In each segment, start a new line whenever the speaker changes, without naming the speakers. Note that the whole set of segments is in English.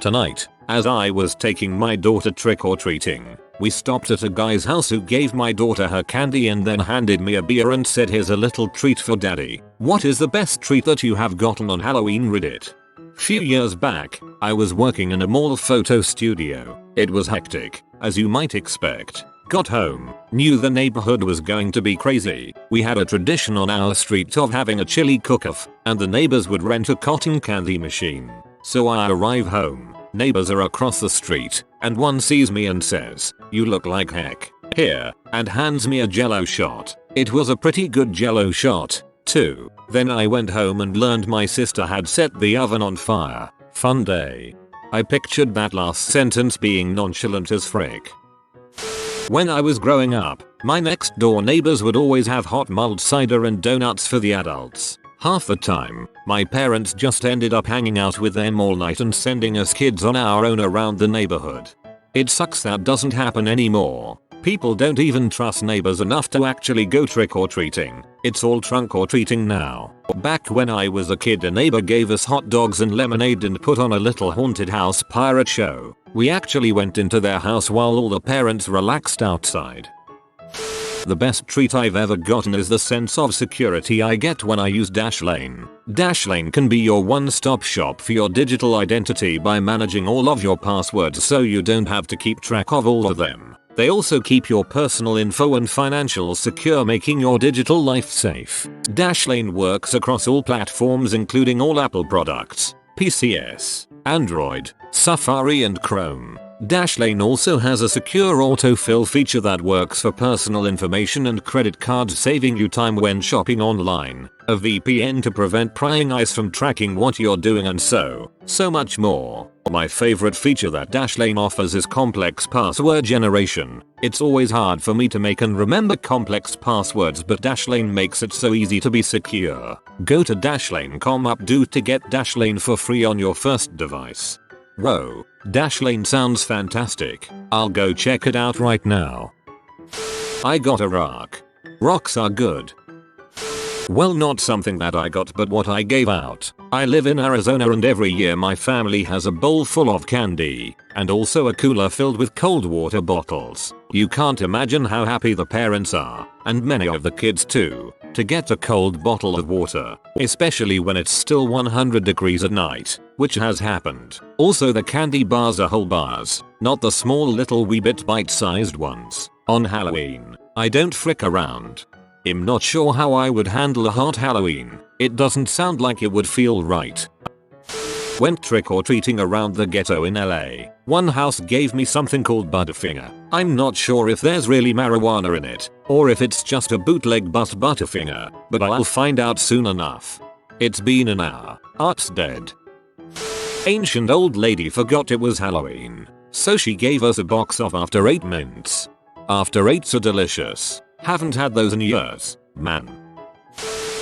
Tonight, as I was taking my daughter trick-or-treating, we stopped at a guy's house who gave my daughter her candy and then handed me a beer and said, "Here's a little treat for daddy. What is the best treat that you have gotten on Halloween, Reddit?" Few years back, I was working in a mall photo studio. It was hectic, as you might expect. Got home, knew the neighborhood was going to be crazy. We had a tradition on our street of having a chili cook-off, and the neighbors would rent a cotton candy machine. So I arrive home, neighbors are across the street, and one sees me and says, "You look like heck. Here," and hands me a jello shot. It was a pretty good jello shot, too. Then I went home and learned my sister had set the oven on fire. Fun day. I pictured that last sentence being nonchalant as frick. When I was growing up, my next door neighbors would always have hot mulled cider and donuts for the adults. Half the time, my parents just ended up hanging out with them all night and sending us kids on our own around the neighborhood. It sucks that doesn't happen anymore. People don't even trust neighbors enough to actually go trick-or-treating. It's all trunk-or-treating now. Back when I was a kid, a neighbor gave us hot dogs and lemonade and put on a little haunted house pirate show. We actually went into their house while all the parents relaxed outside. The best treat I've ever gotten is the sense of security I get when I use Dashlane. Dashlane can be your one-stop shop for your digital identity by managing all of your passwords so you don't have to keep track of all of them. They also keep your personal info and financials secure, making your digital life safe. Dashlane works across all platforms including all Apple products, PCs, Android, Safari and Chrome. Dashlane also has a secure autofill feature that works for personal information and credit cards, saving you time when shopping online, a VPN to prevent prying eyes from tracking what you're doing, and so much more. My favorite feature that Dashlane offers is complex password generation. It's always hard for me to make and remember complex passwords, but Dashlane makes it so easy to be secure. Go to dashlane.com Updoot to get Dashlane for free on your first device. Whoa, Dashlane sounds fantastic. I'll go check it out right now. I got a rock. Rocks are good. Well, not something that I got, but what I gave out. I live in Arizona and every year my family has a bowl full of candy, and also a cooler filled with cold water bottles. You can't imagine how happy the parents are, and many of the kids too, to get a cold bottle of water, especially when it's still 100 degrees at night, which has happened. Also, the candy bars are whole bars, not the small little wee bit bite-sized ones. On Halloween, I don't frick around. I'm not sure how I would handle a hot Halloween. It doesn't sound like it would feel right. Went trick-or-treating around the ghetto in LA. One house gave me something called Butterfinger. I'm not sure if there's really marijuana in it, or if it's just a bootleg Butterfinger, but I'll find out soon enough. It's been an hour. Art's dead. Ancient old lady forgot it was Halloween, so she gave us a box of After 8 mints. After 8s are delicious. Haven't had those in years, man.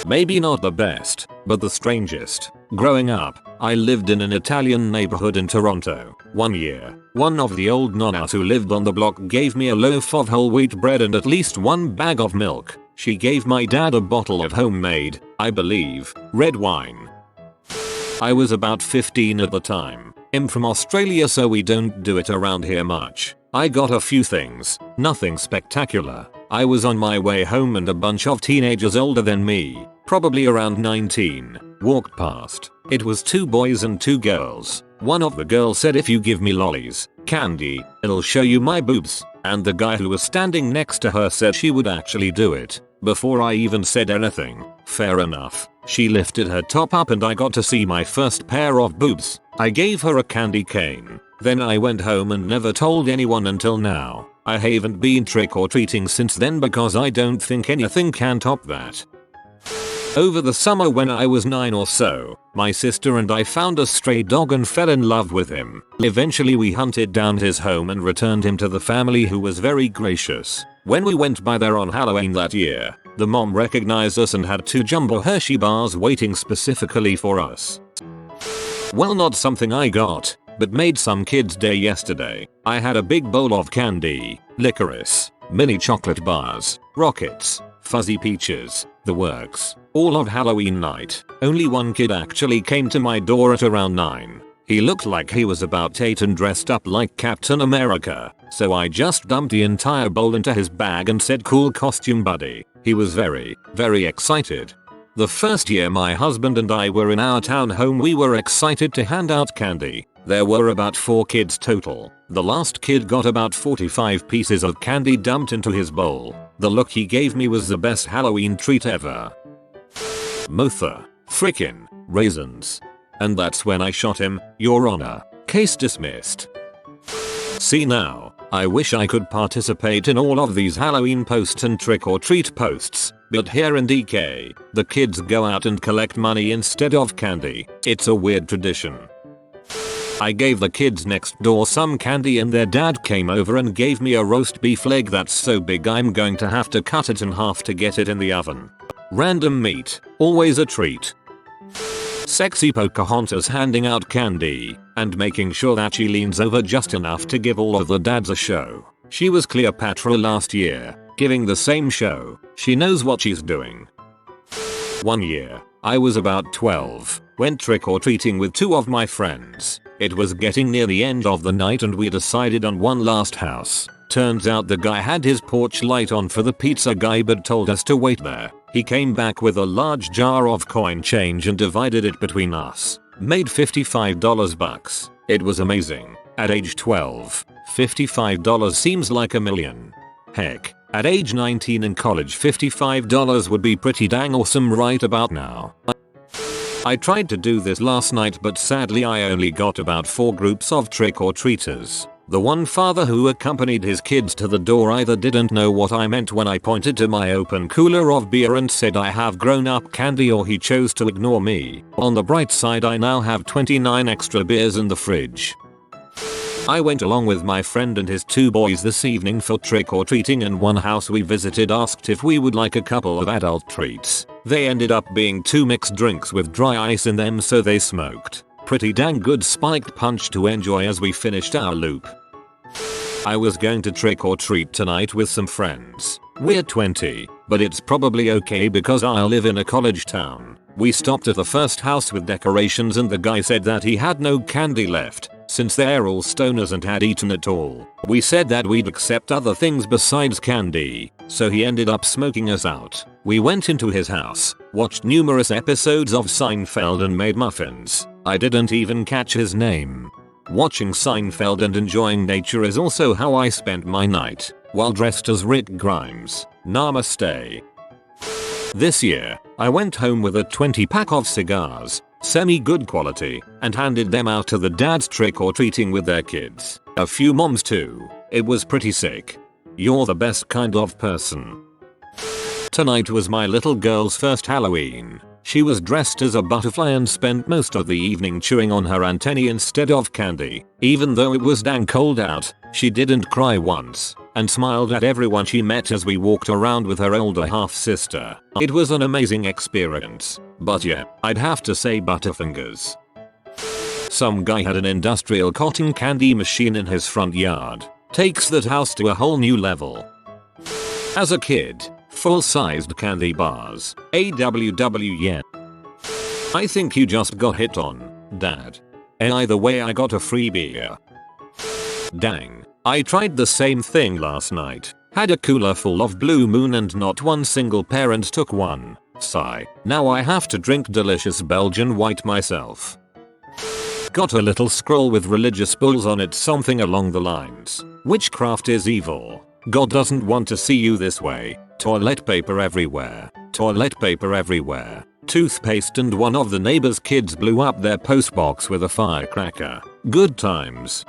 Maybe not the best, but the strangest. Growing up, I lived in an Italian neighborhood in Toronto. One year, one of the old nonnas who lived on the block gave me a loaf of whole wheat bread and at least one bag of milk. She gave my dad a bottle of homemade, I believe, red wine. I was about 15 at the time. I'm from Australia, so we don't do it around here much. I got a few things, nothing spectacular. I was on my way home and a bunch of teenagers older than me, probably around 19, walked past. It was 2 boys and 2 girls. One of the girls said, "If you give me lollies, candy, it'll show you my boobs." And the guy who was standing next to her said she would actually do it. Before I even said anything, fair enough, she lifted her top up and I got to see my first pair of boobs. I gave her a candy cane. Then I went home and never told anyone until now. I haven't been trick-or-treating since then because I don't think anything can top that. Over the summer when I was 9 or so, my sister and I found a stray dog and fell in love with him. Eventually we hunted down his home and returned him to the family, who was very gracious. When we went by there on Halloween that year, the mom recognized us and had 2 jumbo Hershey bars waiting specifically for us. Well, not something I got, but made some kid's day yesterday. I had a big bowl of candy, licorice, mini chocolate bars, rockets, fuzzy peaches, the works, all of Halloween night. Only one kid actually came to my door at around 9. He looked like he was about 8 and dressed up like Captain America, so I just dumped the entire bowl into his bag and said, "Cool costume, buddy." He was very, very excited. The first year my husband and I were in our townhome, we were excited to hand out candy. There were about 4 kids total. The last kid got about 45 pieces of candy dumped into his bowl. The look he gave me was the best Halloween treat ever. Mother. Frickin' raisins. And that's when I shot him, Your Honor. Case dismissed. See now, I wish I could participate in all of these Halloween posts and trick or treat posts, but here in DK, the kids go out and collect money instead of candy. It's a weird tradition. I gave the kids next door some candy and their dad came over and gave me a roast beef leg that's so big I'm going to have to cut it in half to get it in the oven. Random meat, always a treat. Sexy Pocahontas handing out candy and making sure that she leans over just enough to give all of the dads a show. She was Cleopatra last year, giving the same show. She knows what she's doing. One year, I was about 12, went trick-or-treating with 2 of my friends. It was getting near the end of the night and we decided on one last house. Turns out the guy had his porch light on for the pizza guy but told us to wait there. He came back with a large jar of coin change and divided it between us. Made $55 bucks. It was amazing. At age 12, $55 seems like a million. Heck, at age 19 in college $55 would be pretty dang awesome right about now. I tried to do this last night but sadly I only got about 4 groups of trick-or-treaters. The one father who accompanied his kids to the door either didn't know what I meant when I pointed to my open cooler of beer and said I have grown up candy, or he chose to ignore me. On the bright side, I now have 29 extra beers in the fridge. I went along with my friend and his 2 boys this evening for trick-or-treating, and one house we visited asked if we would like a couple of adult treats. They ended up being 2 mixed drinks with dry ice in them, so they smoked. Pretty dang good spiked punch to enjoy as we finished our loop. I was going to trick or treat tonight with some friends. We're 20, but it's probably okay because I live in a college town. We stopped at the first house with decorations and the guy said that he had no candy left, since they're all stoners and had eaten it all. We said that we'd accept other things besides candy, so he ended up smoking us out. We went into his house, watched numerous episodes of Seinfeld and made muffins. I didn't even catch his name. Watching Seinfeld and enjoying nature is also how I spent my night, while dressed as Rick Grimes. Namaste. This year, I went home with a 20-pack of cigars, semi-good quality, and handed them out to the dads trick-or-treating with their kids. A few moms too. It was pretty sick. You're the best kind of person. Tonight was my little girl's first Halloween. She was dressed as a butterfly and spent most of the evening chewing on her antennae instead of candy. Even though it was dang cold out, she didn't cry once, and smiled at everyone she met as we walked around with her older half-sister. It was an amazing experience. But yeah, I'd have to say Butterfingers. Some guy had an industrial cotton candy machine in his front yard. Takes that house to a whole new level. As a kid, full-sized candy bars. AWW yeah. I think you just got hit on, Dad. And either way I got a free beer. Dang. I tried the same thing last night. Had a cooler full of Blue Moon and not one single parent took one. Sigh. Now I have to drink delicious Belgian white myself. Got a little scroll with religious bulls on it, something along the lines: witchcraft is evil. God doesn't want to see you this way. Toilet paper everywhere. Toilet paper everywhere. Toothpaste, and one of the neighbor's kids blew up their postbox with a firecracker. Good times.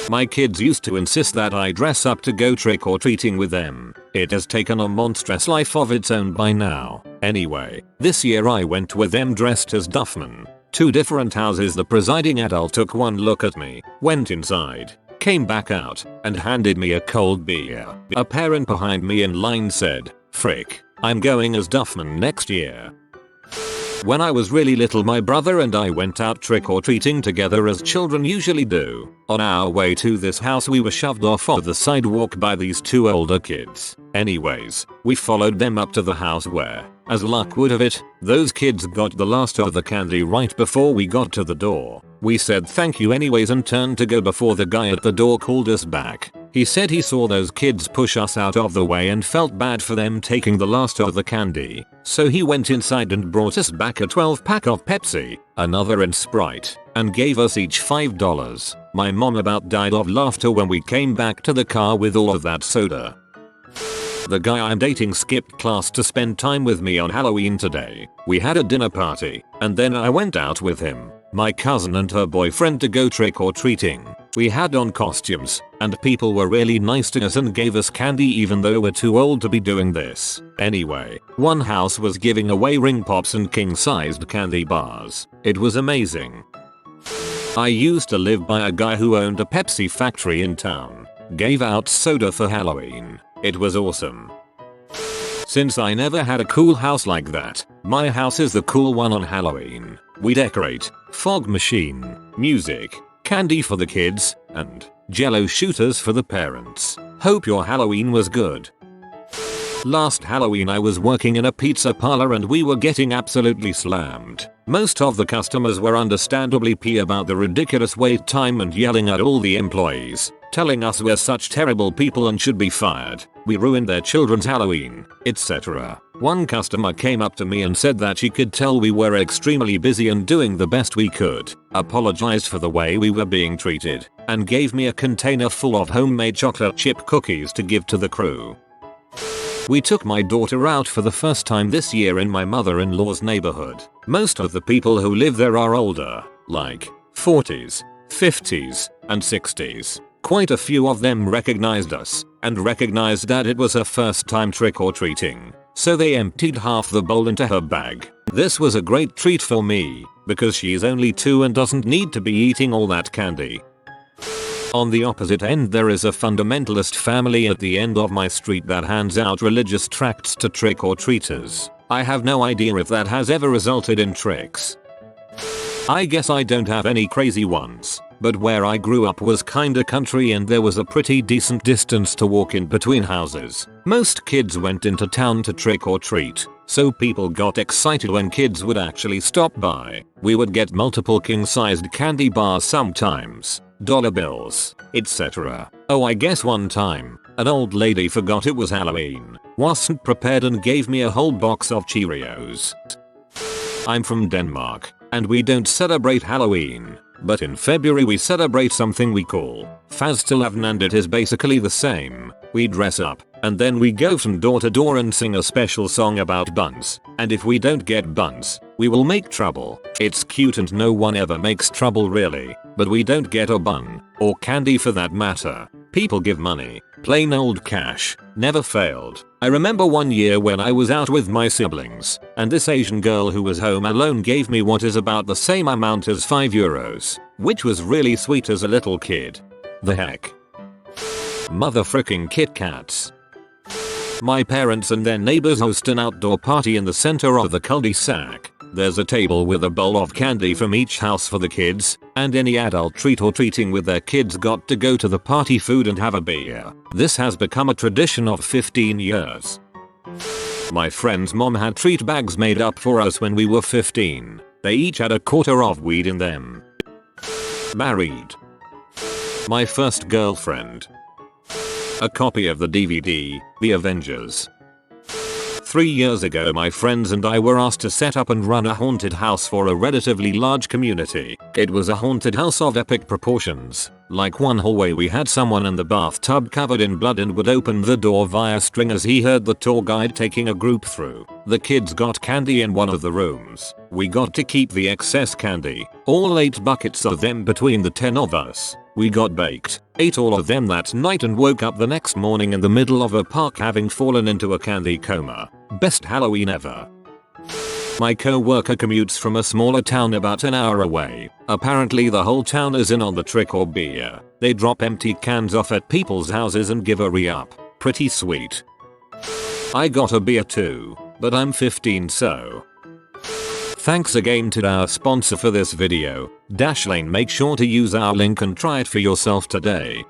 My kids used to insist that I dress up to go trick-or-treating with them. It has taken a monstrous life of its own by now. Anyway, this year I went with them dressed as Duffman. 2 different houses. The presiding adult took one look at me, went inside, came back out, and handed me a cold beer. A parent behind me in line said, "Frick, I'm going as Duffman next year." When I was really little, my brother and I went out trick-or-treating together as children usually do. On our way to this house we were shoved off of the sidewalk by these two older kids. Anyways, we followed them up to the house where, as luck would have it, those kids got the last of the candy right before we got to the door. We said thank you anyways and turned to go before the guy at the door called us back. He said he saw those kids push us out of the way and felt bad for them taking the last of the candy. So he went inside and brought us back a 12-pack of Pepsi, another and Sprite, and gave us each $5. My mom about died of laughter when we came back to the car with all of that soda. The guy I'm dating skipped class to spend time with me on Halloween today. We had a dinner party, and then I went out with him, my cousin and her boyfriend to go trick-or-treating. We had on costumes, and people were really nice to us and gave us candy even though we're too old to be doing this. Anyway, one house was giving away ring pops and king-sized candy bars. It was amazing. I used to live by a guy who owned a Pepsi factory in town. Gave out soda for Halloween. It was awesome. Since I never had a cool house like that, my house is the cool one on Halloween. We decorate, fog machine, music, candy for the kids, and jello shooters for the parents. Hope your Halloween was good. Last Halloween I was working in a pizza parlor and we were getting absolutely slammed. Most of the customers were understandably pissed about the ridiculous wait time and yelling at all the employees, telling us we're such terrible people and should be fired. We ruined their children's Halloween, etc. One customer came up to me and said that she could tell we were extremely busy and doing the best we could, apologized for the way we were being treated, and gave me a container full of homemade chocolate chip cookies to give to the crew. We took my daughter out for the first time this year in my mother-in-law's neighborhood. Most of the people who live there are older, like 40s, 50s, and 60s. Quite a few of them recognized us, and recognized that it was her first time trick-or-treating. So they emptied half the bowl into her bag. This was a great treat for me, because she's only 2 and doesn't need to be eating all that candy. On the opposite end there is a fundamentalist family at the end of my street that hands out religious tracts to trick-or-treaters. I have no idea if that has ever resulted in tricks. I guess I don't have any crazy ones, but where I grew up was kinda country and there was a pretty decent distance to walk in between houses. Most kids went into town to trick-or-treat, so people got excited when kids would actually stop by. We would get multiple king-sized candy bars sometimes, dollar bills, etc. Oh, I guess one time, an old lady forgot it was Halloween, wasn't prepared and gave me a whole box of Cheerios. I'm from Denmark, and we don't celebrate Halloween, but in February we celebrate something we call fastelavn, and it is basically the same. We dress up, and then we go from door to door and sing a special song about buns, and if we don't get buns, we will make trouble. It's cute and no one ever makes trouble really, but we don't get a bun, or candy for that matter. People give money, plain old cash, never failed. I remember one year when I was out with my siblings, and this Asian girl who was home alone gave me what is about the same amount as €5, which was really sweet as a little kid. The heck? Mother fricking Kit Kats. My parents and their neighbors host an outdoor party in the center of the cul-de-sac. There's a table with a bowl of candy from each house for the kids, and any adult treat-or-treating with their kids got to go to the party food and have a beer. This has become a tradition of 15 years. My friend's mom had treat bags made up for us when we were 15. They each had a quarter of weed in them. Married. My first girlfriend. A copy of the DVD, The Avengers. 3 years ago my friends and I were asked to set up and run a haunted house for a relatively large community. It was a haunted house of epic proportions. Like one hallway we had someone in the bathtub covered in blood and would open the door via string as he heard the tour guide taking a group through. The kids got candy in one of the rooms. We got to keep the excess candy, all 8 buckets of them between the 10 of us. We got baked, ate all of them that night and woke up the next morning in the middle of a park having fallen into a candy coma. Best Halloween ever. My co-worker commutes from a smaller town about an hour away. Apparently the whole town is in on the trick or beer. They drop empty cans off at people's houses and give a re-up. Pretty sweet. I got a beer too, but I'm 15 so. Thanks again to our sponsor for this video, Dashlane. Make sure to use our link and try it for yourself today.